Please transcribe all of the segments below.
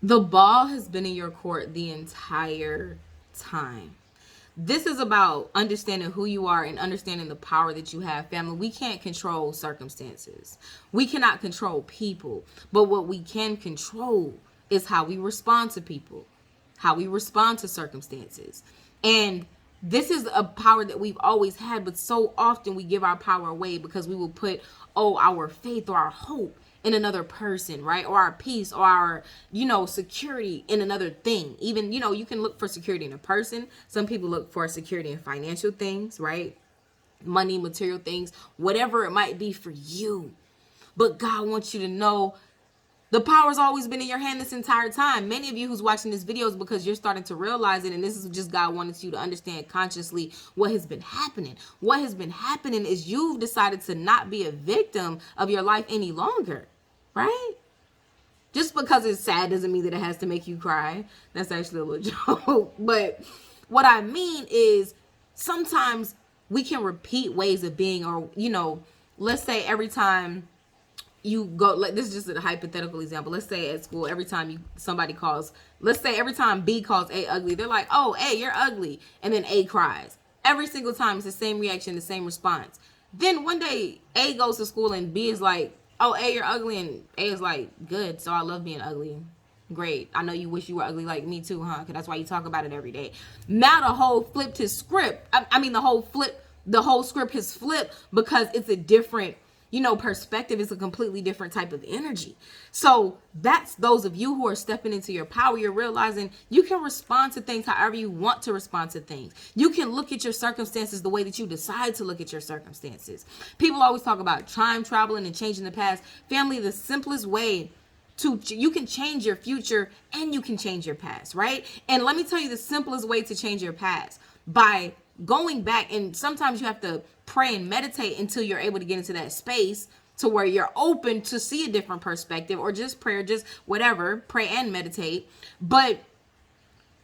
The ball has been in your court the entire time. This is about understanding who you are and understanding the power that you have, family. We can't control circumstances. We cannot control people. But what we can control is how we respond to people, how we respond to circumstances. And this is a power that we've always had, but so often we give our power away because we will put, our faith or our hope in another person, right? Or our peace or our, security in another thing. Even, you can look for security in a person. Some people look for security in financial things, right? Money, material things, whatever it might be for you. But God wants you to know the power's always been in your hand this entire time. Many of you who's watching this video is because you're starting to realize it, and this is just God wanted you to understand consciously what has been happening. What has been happening is you've decided to not be a victim of your life any longer, right? Just because it's sad doesn't mean that it has to make you cry. That's actually a little joke. But what I mean is sometimes we can repeat ways of being, or, let's say every time you go, like, this is just a hypothetical example. Let's say at school, every time somebody calls, let's say every time B calls A ugly, they're like, oh, A, you're ugly. And then A cries. Every single time it's the same reaction, the same response. Then one day A goes to school and B is like, oh, A, you're ugly. And A is like, good. So I love being ugly. Great. I know you wish you were ugly like me too, huh? Because that's why you talk about it every day. Now the whole flipped his script. The whole script has flipped because it's a different, perspective. Is a completely different type of energy. So that's those of you who are stepping into your power. You're realizing you can respond to things however you want to respond to things. You can look at your circumstances the way that you decide to look at your circumstances. People always talk about time traveling and changing the past. Family, the simplest way you can change your future and you can change your past, right? And let me tell you the simplest way to change your past, by going back. And sometimes you have to pray and meditate until you're able to get into that space to where you're open to see a different perspective, or just prayer, just whatever, pray and meditate. But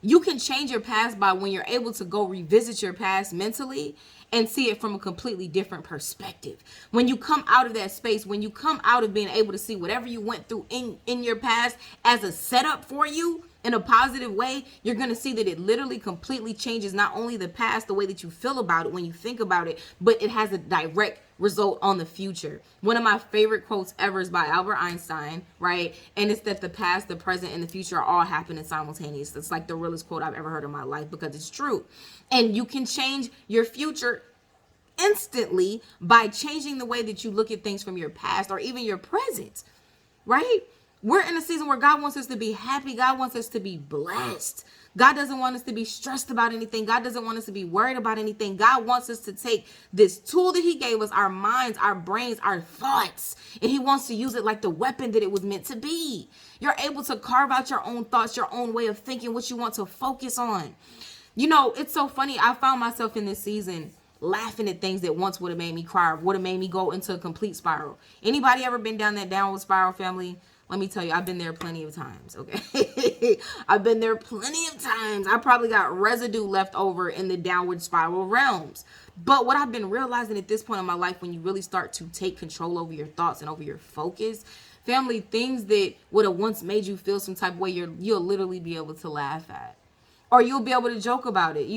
you can change your past by when you're able to go revisit your past mentally and see it from a completely different perspective. When you come out of that space, when you come out of being able to see whatever you went through in your past as a setup for you in a positive way, you're going to see that it literally completely changes not only the past, the way that you feel about it when you think about it, but it has a direct result on the future. One of my favorite quotes ever is by Albert Einstein, right? And it's that the past, the present, and the future are all happening simultaneously. It's like the realest quote I've ever heard in my life, because it's true. And you can change your future instantly by changing the way that you look at things from your past or even your present, right? We're in a season where God wants us to be happy. God wants us to be blessed. God doesn't want us to be stressed about anything. God doesn't want us to be worried about anything. God wants us to take this tool that he gave us, our minds, our brains, our thoughts, and he wants to use it like the weapon that it was meant to be. You're able to carve out your own thoughts, your own way of thinking, what you want to focus on. It's so funny. I found myself in this season laughing at things that once would have made me cry, or would have made me go into a complete spiral. Anybody ever been down that downward spiral, family? Let me tell you, I've been there plenty of times, okay? I've been there plenty of times. I probably got residue left over in the downward spiral realms. But what I've been realizing at this point in my life, when you really start to take control over your thoughts and over your focus, family, things that would have once made you feel some type of way, you'll literally be able to laugh at. Or you'll be able to joke about it.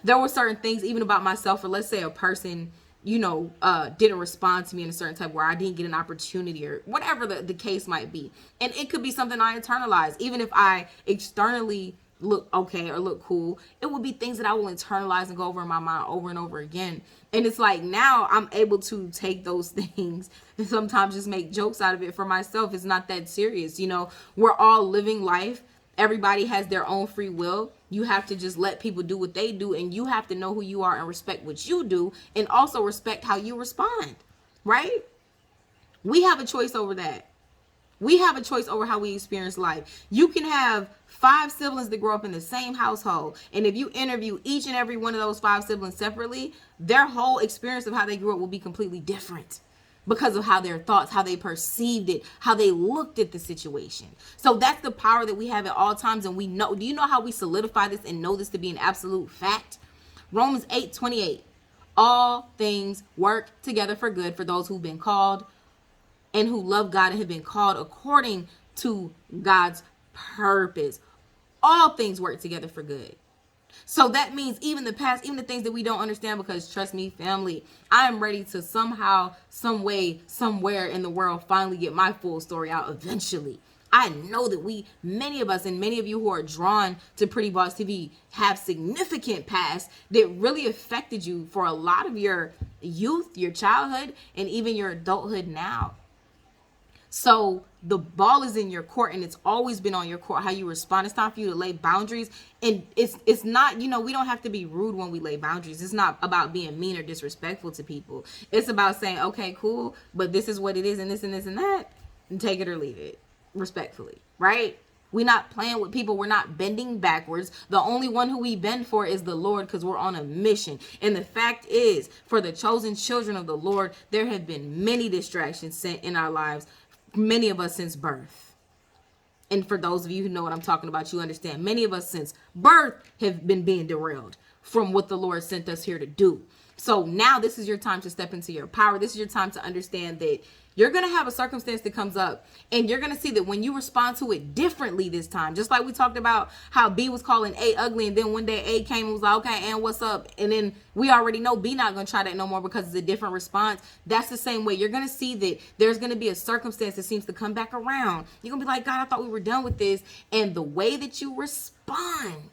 There were certain things, even about myself, or let's say a person didn't respond to me in a certain type where I didn't get an opportunity, or whatever the case might be. And it could be something I internalize. Even if I externally look okay or look cool, it will be things that I will internalize and go over in my mind over and over again. And it's like, now I'm able to take those things and sometimes just make jokes out of it for myself. It's not that serious. We're all living life. Everybody has their own free will. You have to just let people do what they do, and you have to know who you are and respect what you do, and also respect how you respond, right? We have a choice over that. We have a choice over how we experience life. You can have 5 siblings that grow up in the same household, and if you interview each and every one of those 5 siblings separately, their whole experience of how they grew up will be completely different, because of how their thoughts, how they perceived it, how they looked at the situation. So that's the power that we have at all times. And we know, do you know how we solidify this and know this to be an absolute fact? Romans 8:28. All things work together for good for those who've been called and who love God and have been called according to God's purpose. All things work together for good. So that means even the past, even the things that we don't understand, because trust me, family, I am ready to somehow, some way, somewhere in the world finally get my full story out eventually. I know that many of us and many of you who are drawn to Pretty Boss TV have significant past that really affected you for a lot of your youth, your childhood, and even your adulthood now. So the ball is in your court, and it's always been on your court how you respond. It's time for you to lay boundaries. And it's not, we don't have to be rude when we lay boundaries. It's not about being mean or disrespectful to people. It's about saying, okay, cool, but this is what it is, and this and this and that, and take it or leave it respectfully, right? We're not playing with people. We're not bending backwards. The only one who we bend for is the Lord, because we're on a mission. And the fact is, for the chosen children of the Lord, there have been many distractions sent in our lives, many of us since birth. And for those of you who know what I'm talking about, you understand. Many of us since birth have been being derailed from what the Lord sent us here to do. So now this is your time to step into your power. This is your time to understand that you're going to have a circumstance that comes up, and you're going to see that when you respond to it differently this time, just like we talked about how B was calling A ugly, and then one day A came and was like, okay, and what's up? And then we already know B not going to try that no more because it's a different response. That's the same way. You're going to see that there's going to be a circumstance that seems to come back around. You're going to be like, God, I thought we were done with this. And the way that you respond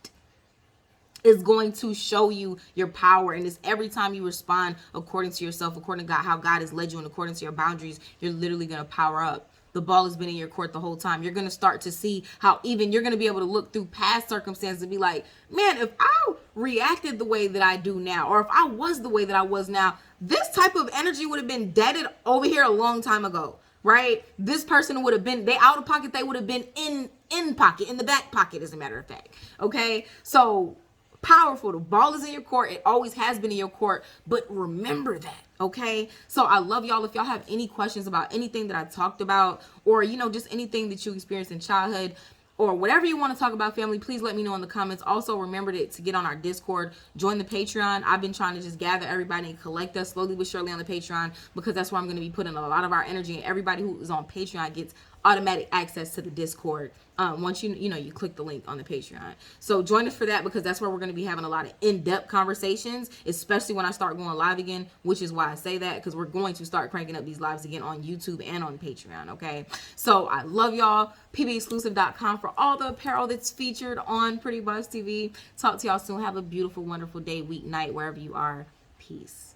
is going to show you your power. And it's every time you respond according to yourself, according to God, how God has led you, and according to your boundaries, you're literally going to power up. The ball has been in your court the whole time. You're going to start to see how even you're going to be able to look through past circumstances and be like, man, if I reacted the way that I do now, or if I was the way that I was now, this type of energy would have been deaded over here a long time ago, right? This person would have been, they out of pocket, they would have been in pocket, in the back pocket, as a matter of fact. Okay. So powerful. The ball is in your court. It always has been in your court, but remember that. Okay. So I love y'all. If y'all have any questions about anything that I talked about, or, just anything that you experienced in childhood, or whatever you want to talk about, family, please let me know in the comments. Also, remember to get on our Discord, join the Patreon. I've been trying to just gather everybody and collect us slowly but surely on the Patreon, because that's where I'm going to be putting a lot of our energy, and everybody who is on Patreon gets automatic access to the Discord once you click the link on the Patreon. So join us for that, because that's where we're going to be having a lot of in-depth conversations, especially when I start going live again, which is why I say that, because we're going to start cranking up these lives again on YouTube and on Patreon. Okay, so I love y'all. pbexclusive.com for all the apparel that's featured on Pretty Boss TV. Talk to y'all soon. Have a beautiful, wonderful day, week, night, wherever you are. Peace.